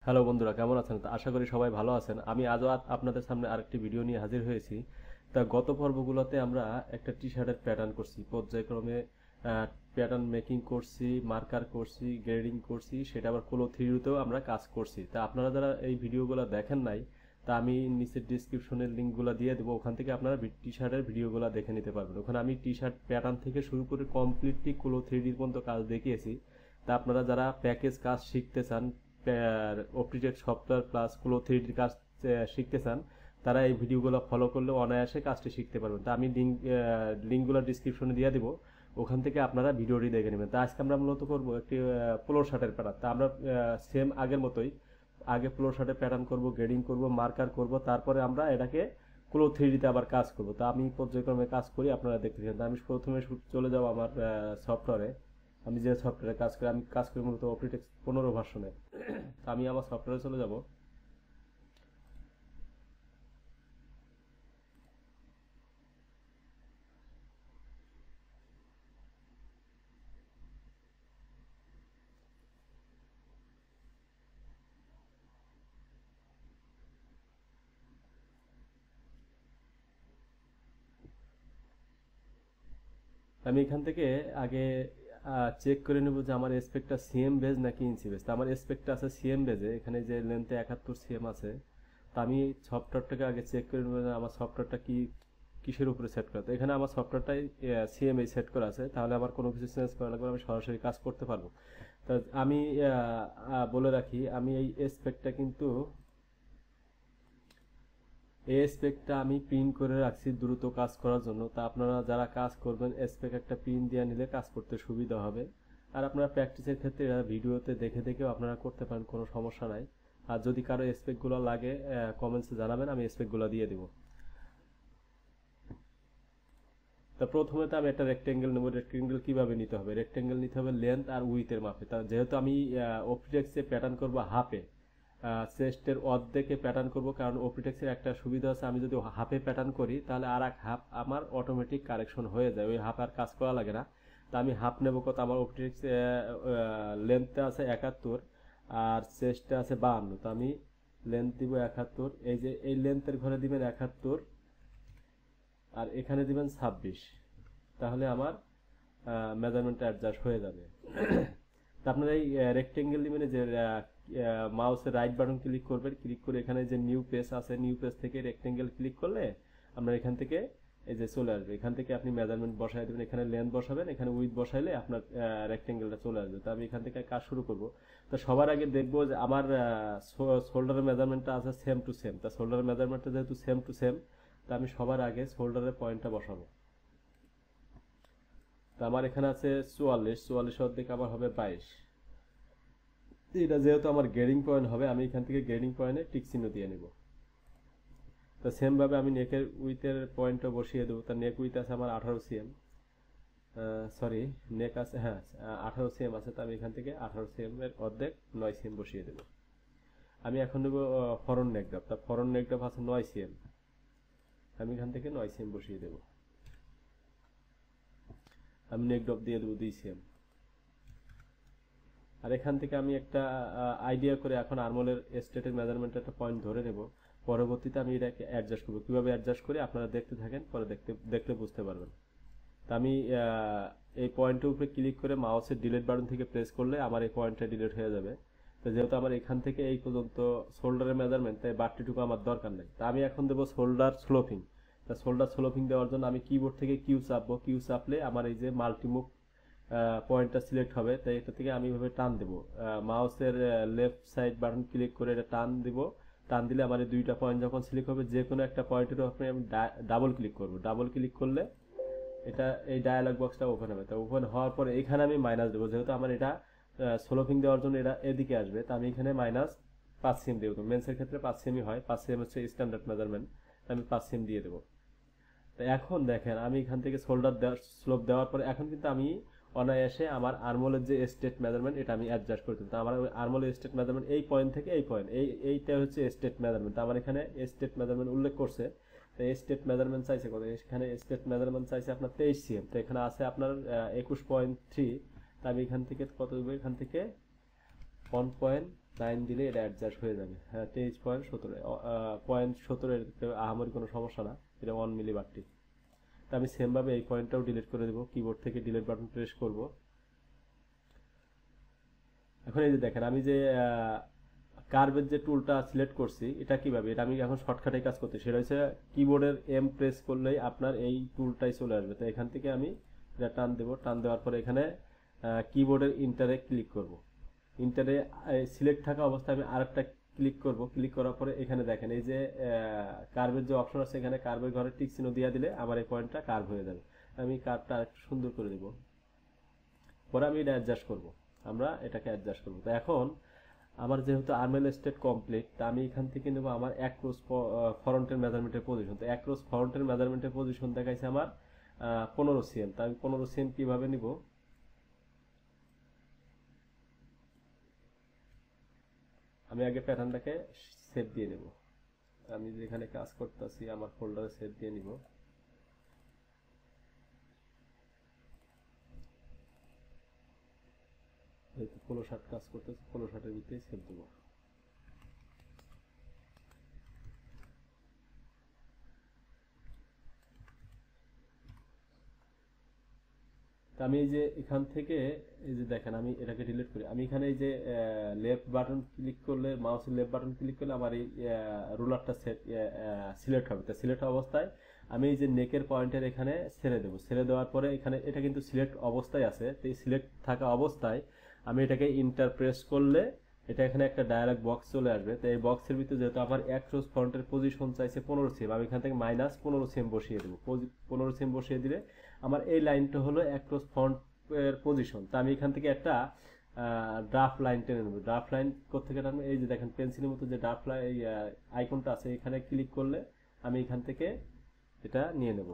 Hello বন্ধুরা, কেমন আছেন? তা আশা করি সবাই ভালো আছেন। আমি আজও আপনাদের সামনে আরেকটি ভিডিও নিয়ে হাজির হয়েছি। তা গত পর্বগুলোতে আমরা একটা টি শার্টের প্যাটার্ন করছি, পর্যায়ক্রমে প্যাটার্ন মেকিং করছি, মার্কার করছি, গ্রেডিং করছি, সেটা আবার কোলো থ্রিডিতেও আমরা কাজ করছি। তা আপনারা যারা এই ভিডিওগুলো দেখেন নাই, তা আমি নিচের ডিসক্রিপশনের লিঙ্কগুলো দিয়ে দেবো, ওখান থেকে আপনারা টি শার্টের ভিডিওগুলো দেখে নিতে পারবেন। ওখানে আমি টি শার্ট প্যাটার্ন থেকে শুরু করে কমপ্লিটলি কোলো থ্রিডির পর্যন্ত কাজ দেখিয়েছি। তা আপনারা যারা প্যাকেজ কাজ শিখতে চান, অপটিটেক্স সফটওয়্যার প্লাস ক্লো থ্রিডির কাজ শিখতে চান, তারা এই ভিডিওগুলো ফলো করলে অনায়াসে কাজটি শিখতে পারবেন। তা আমি লিঙ্কগুলো ডিসক্রিপশনে দিয়ে দিব, ওখান থেকে আপনারা ভিডিওটি দেখে নেবেন। তা আজকে আমরা মূলত করবো একটি পোলো শার্টের প্যাটার্ন। তা আমরা সেম আগের মতোই আগে পোলো শার্টের প্যাটার্ন করব, গ্রেডিং করব, মার্কার করব, তারপরে আমরা এটাকে ক্লো থ্রিডিতে আবার কাজ করব। তা আমি পর্যায়ক্রমে কাজ করি, আপনারা দেখতে থাকেন। আমি প্রথমে চলে যাব আমার সফটওয়্যারে। আমি যে সফটওয়্যারে কাজ করি, আমি কাজ করি মূলত অপটিটেক্স 15 ভার্সনে। আমি আমার সফটওয়্যারে চলে যাব। আমি এখান থেকে আগে চেক করে নেব যে আমার স্পেকটা সিএম বেজ নাকি ইঞ্চি বেজ। আমার স্পেকটা আছে সিএম বেজে, এখানে যে লেন্থে 71 সিএম আছে। তা আমি সফটওয়্যারটাকে আগে চেক করে নেব যে আমার সফটওয়্যারটা কিসের উপরে সেট করা। তো এখানে আমার সফটওয়্যারটাই সিএম এই সেট করা আছে, তাহলে আমার কোনো কিছু চেঞ্জ করা লাগবে না, আমি সরাসরি কাজ করতে পারবো। তা আমি বলে রাখি, আমি এই স্পেকটা কিন্তু এই স্পেকটা আমি পিন করে রাখছি দ্রুত কাজ করার জন্য। তা আপনারা যারা কাজ করবেন স্পেক একটা পিন দিয়ে নিলে কাজ করতে সুবিধা হবে। আর আপনারা প্র্যাকটিসের ক্ষেত্রে ভিডিওতে দেখে দেখেও আপনারা করতে পারেন, কোনো সমস্যা নাই। আর যদি কারো স্পেকগুলো লাগে কমেন্টসে জানাবেন, আমি স্পেকগুলো দিয়ে দেবো। তা প্রথমে তো আমি একটা রেক্টেঙ্গেল নেব। রেক্টেঙ্গেল কিভাবে নিতে হবে? রেক্টেঙ্গেল নিতে হবে লেন্থ আর উইথের মাপে। তা যেহেতু আমি অপটিটেক্সে প্যাটার্ন করব হাফে, চেস্টের অর্ধেকে প্যাটার্ন করব, কারণ অপটিটেক্সের একটা সুবিধা আছে, আমি যদি হাফে প্যাটার্ন করি তাহলে আর এক হাফ আমার অটোমেটিক কারেকশন হয়ে যায়, ওই হাফ আর কাজ করা লাগে না। তা আমি হাফ নেব কত? আমার অপটিটেক্স লেন্থে আছে 71 আর চেস্টে আছে 52। তো আমি লেন্থ দিব 71, এই যে এই লেন্থের ঘরে দিবেন 71 আর এখানে দিবেন 26, তাহলে আমার মেজারমেন্টটা অ্যাডজাস্ট হয়ে যাবে। তা আপনারা এই রেক্টেঙ্গেল দিবেন, যে মাউসের রাইট বাটন ক্লিক করবেন, ক্লিক করে এখানে যে নিউ পেজ আছে, নিউ পেজ থেকে রেক্টেঙ্গেল ক্লিক করলে আপনার এখান থেকে এই যে চলে আসবে। এখান থেকে আপনি মেজারমেন্ট বসাই দেবেন, এখানে লেন্থ বসাবেন, এখানে উইথ বসাইলে আপনার রেক্টেঙ্গেলটা চলে আসবে। তো আমি এখান থেকে কাজ শুরু করব। তো সবার আগে দেখবো যে আমার শোল্ডারের মেজারমেন্টটা আছে সেম টু সেম। তা শোল্ডারের মেজারমেন্টটা যেহেতু সেম টু সেম, তা আমি সবার আগে শোল্ডারের পয়েন্টটা বসাবো। তা আমার এখানে আছে 44, 44 অর্ধেক আবার হবে 22। এটা যেহেতু আমার গ্রেডিং পয়েন্ট হবে, আমি এখান থেকে গ্রেডিং পয়েন্টে টিক চিহ্ন দিয়ে নিব। তো সেম ভাবে আমি নেকের উইথের পয়েন্টটা বসিয়ে দেবো। তার নেক উইথ আছে আমার 18 সিএম, সরি নেক আছে, হ্যাঁ 18 সিএম আছে। তো আমি এখান থেকে 18 সিএম এর অর্ধেক 9 সিএম বসিয়ে দেবো। আমি এখন নেব ফরন নেক ড্রপ। তা ফরন নেক ড্রপ আছে 9 সিএম, আমি এখান থেকে 9 সিএম বসিয়ে দেবো। আমি নেক ড্রপ দিয়ে দেবো 2 সিএম। আর এখান থেকে আমি একটা আইডিয়া করে এখন আর্মলের স্টেটের মেজারমেন্ট একটা পয়েন্ট ধরে নেব। পরবর্তীতে আমি এটাকে অ্যাডজাস্ট করবো। কিভাবে অ্যাডজাস্ট করি আপনারা দেখতে থাকেন, পরে দেখলে বুঝতে পারবেন। তা আমি এই পয়েন্টের উপরে ক্লিক করে মাউসের ডিলিট বাটন থেকে প্রেস করলে আমার এই পয়েন্টটা ডিলিট হয়ে যাবে। তো যেহেতু আমার এখান থেকে এই পর্যন্ত শোল্ডারের মেজারমেন্ট, তাই বাড়তিটুকু আমার দরকার নেই। তা আমি এখন দেবো শোল্ডার স্লোপিং। তা শোল্ডার স্লোপিং দেওয়ার জন্য আমি কিবোর্ড থেকে কিউ চাপবো। কিউ চাপলে আমার এই যে মাল্টিমুভ পয়েন্টটা সিলেক্ট হবে, তাই এটা থেকে আমি এভাবে টান দেবো। মাউসের লেফট সাইড বাটন ক্লিক করে এটা টান দিব। টান দিলে আমার এই দুইটা পয়েন্ট যখন সিলেক্ট হবে, যে কোনো একটা পয়েন্টের উপরে আমি ডাবল ক্লিক করবো। ডাবল ক্লিক করলে এটা এই ডায়ালগ বক্সটা ওপেন হবে। তো ওপেন হওয়ার পরে এখানে আমি মাইনাস দেবো, যেহেতু আমার এটা স্লোপিং দেওয়ার জন্য এটা এদিকে আসবে। তো আমি এখানে মাইনাস 5 সিএম দেবো। তো মেন্সের ক্ষেত্রে 5 সিএমই হয়, 5 সিএম হচ্ছে স্ট্যান্ডার্ড মেজারমেন্ট। আমি 5 সিএম দিয়ে দেবো। তো এখন দেখেন আমি এখান থেকে শোল্ডার স্লোপ দেওয়ার পরে এখন কিন্তু আমি অনায়াসে আমার আর্মলের যে স্টেট মেজারমেন্ট এটা আমি অ্যাডজাস্ট করতে পারি। আমার আর্মলের স্টেট মেজারমেন্ট এই পয়েন্ট থেকে এই পয়েন্ট, এইটা হচ্ছে স্টেট মেজারমেন্ট। আমার এখানে স্টেট মেজারমেন্ট উল্লেখ করছে। তো স্টেট মেজারমেন্ট চাইছে কত? এখানে স্টেট মেজারমেন্ট চাইছে আপনার 23 সিএম। তো এখানে আছে আপনার 21.3। তা আমি এখান থেকে কত দেবো? এখান থেকে 9 দিলে এটা অ্যাডজাস্ট হয়ে যাবে। হ্যাঁ 23.17 0.17 এর আহামরি কোনো সমস্যা না, এটা 1 মিলি বাড়তি। তা আমি সেম ভাবে এই পয়েন্টটাও ডিলিট করে দেবো, কিবোর্ড থেকে ডিলিট বাটন প্রেস করব। এখন এই যে দেখেন আমি যে কার্ভের যে টুলটা সিলেক্ট করছি, এটা কিভাবে, এটা আমি এখন শর্টকাটে কাজ করতে, সেটা হচ্ছে কিবোর্ডের এম প্রেস করলেই আপনার এই টুলটাই চলে আসবে। তো এখান থেকে আমি এটা টান দেবো, টান দেওয়ার পরে এখানে কিবোর্ডের ইন্টারে ক্লিক করব। ইন্টারে সিলেক্ট থাকা অবস্থায় আমি আরেকটা ক্লিক করব, ক্লিক করার পরে এখানে দেখেন এই যে কার্ভের যে অপশন আছে, এখানে কার্ভের ঘরে টিক চিহ্ন দিয়ে দিলে আমার এই পয়েন্টটা কার্ভ হয়ে যাবে। আমি কার্ভটা আরেকটু সুন্দর করে দেব, পরে আমি এটা অ্যাডজাস্ট করব, আমরা এটাকে অ্যাডজাস্ট করব। তো এখন আমার যেহেতু আর্মেল স্টেট কমপ্লিট, তা আমি এখান থেকে নেব আমার অ্যাক্রস ফ্রন্টের মেজারমেন্টের পজিশন। তো অ্যাক্রস ফ্রন্টের মেজারমেন্টের পজিশন দেখাইছে আমার 15 সিএম। তা আমি 15 সিএম কিভাবে নিব, আমি আগে প্যাটার্নটাকে সেভ দিয়ে নেব। আমি যেখানে কাজ করতেছি আমার ফোল্ডারে সেভ দিয়ে নিব। যেহেতু 15 কাজ করতেছি, 15 ভিতরেই সেভ দেবো। আমি এই যে এখান থেকে এই যে দেখেন আমি এটাকে ডিলিট করি, আমি এখানে এই যে লেফট বাটন ক্লিক করলে, মাউসের লেফট বাটন ক্লিক করলে আমার এই রুলারটা সিলেক্ট হবে। তো সিলেক্ট অবস্থায় আমি এই যে নেকের পয়েন্টের এখানে ছেড়ে দেবো, ছেড়ে দেওয়ার পরে এখানে এটা কিন্তু সিলেক্ট অবস্থায় আছে। তো এই সিলেক্ট থাকা অবস্থায় আমি এটাকে ইন্টার প্রেস করলে এটা এখানে একটা ডায়ালগ বক্স চলে আসবে। তো এই বক্সের ভিতরে যেহেতু আমার অ্যাক্রস ফ্রন্টের পজিশন চাইছে 15 সিএম, আমি এখান থেকে -15 সিএম বসিয়ে দেবো। 15 সিএম বসিয়ে দিলে আমার এই লাইনটা হলো অ্যাক্রস ফ্রন্ট এর পজিশন। তা আমি এখান থেকে একটা ড্রাফট লাইন টেনে নেব। ড্রাফট লাইন কোথেকে টানবো, এই যে দেখেন পেন্সিলের মতো যে ড্রাফট লাইন আইকনটা আছে, এখানে ক্লিক করলে আমি এখান থেকে এটা নিয়ে নেব।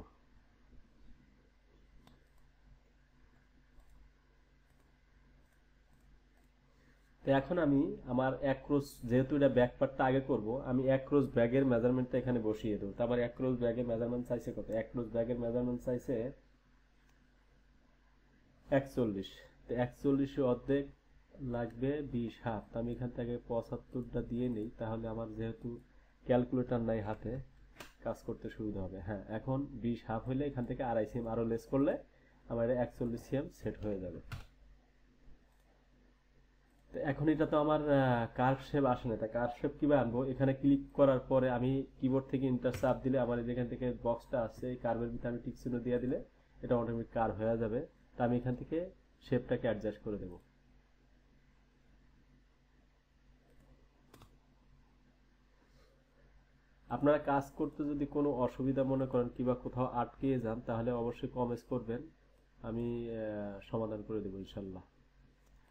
তো এখন আমি আমার অ্যাক্রস, যেহেতু এটা ব্যাক পার্টটা আগে করব, আমি অ্যাক্রস ব্যাগের মেজারমেন্টটা এখানে বসিয়ে দেবো। তারপর অ্যাক্রস ব্যাগের মেজারমেন্ট চাইছে কত, অ্যাক্রস ব্যাগের মেজারমেন্ট চাইছে 41। তো 41 অর্ধেক লাগবে 20 হাত। আমি এখান থেকে 75টা দিয়ে নেই, তাহলে আমার যেহেতু ক্যালকুলেটর নাই হাতে, কাজ করতে সুবিধা হবে। হ্যাঁ এখন 20 হাফ হলে এখান থেকে 2.5 সিএম আরো লেস করলে আমার 41 সিএম সেট হয়ে যাবে। তো এখন এটা তো আমার কার্ভ শেপ আসে না, তা কার্ভ শেপ কিভাবে আনবো, এখানে ক্লিক করার পরে আমি কিবোর্ড থেকে ইন্টার চাপ দিলে আমার যেখান থেকে বক্সটা আছে এই কার্ভের ভিতরে আমি টিক চিহ্ন দিয়ে দিলে এটা অটোমেটিক কার্ভ হয়ে যাবে। তা আমি এখান থেকে শেপটাকে অ্যাডজাস্ট করে দেবো। আপনারা কাজ করতে যদি কোনো অসুবিধা মনে করেন কিংবা কোথাও আটকে যান, তাহলে অবশ্যই কমেন্টস করবেন, আমি সমাধান করে দেবো ইনশাল্লাহ।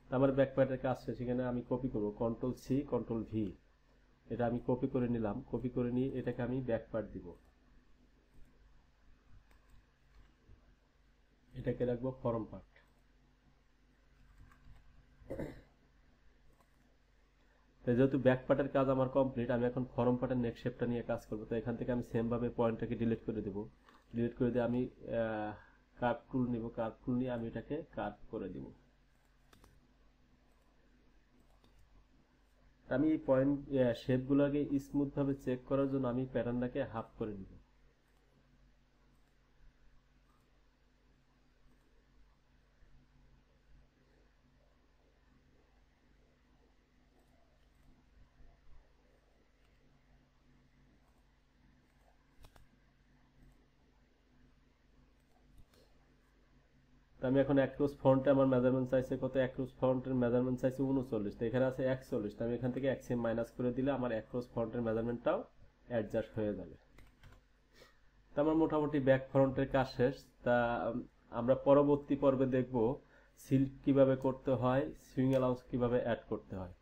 আমার ব্যাকপ্যাকের কাজ শেষ, এখানে আমি কপি করব, কন্ট্রোল-C কন্ট্রোল-V, এটা আমি কপি করে নিলাম। কপি করে নিয়ে এটাকে আমি ব্যাকপার্ট দিব, এটাকে রাখবো ফরম পার্ট। যেহেতু ব্যাক পার্টের কাজ আমার কমপ্লিট, আমি এখন ফরম পার্টের নেক্সট শেপটা নিয়ে কাজ করবো। তো এখান থেকে আমি সেম ভাবে পয়েন্টটাকে ডিলিট করে দেবো। ডিলিট করে দিয়ে আমি কার্ভ টুল নিব, কার্ভ টুল নিয়ে আমি এটাকে কাট করে দিব। আমি এই পয়েন্ট শেপগুলোকে স্মুথ ভাবে চেক করার জন্য আমি প্যাটার্নটাকে হাফ করে নিব। আমি এখন অ্যাক্রস ফ্রন্টে আমার মেজারমেন্ট চাইছে কত, অ্যাক্রস ফ্রন্টের মেজারমেন্ট চাইছে 39, তো এখানে আছে 41। আমি এখান থেকে 1 সিএম মাইনাস করে দিলে আমার অ্যাক্রস ফ্রন্টের মেজারমেন্টটাও অ্যাডজাস্ট হয়ে যাবে। তো আমার মোটামুটি ব্যাক ফ্রন্টের কাজ শেষ। তা আমরা পরবর্তী পর্বে দেখব সিল্ক কিভাবে করতে হয়, সুইং অ্যালাউন্স কিভাবে অ্যাড করতে হয়।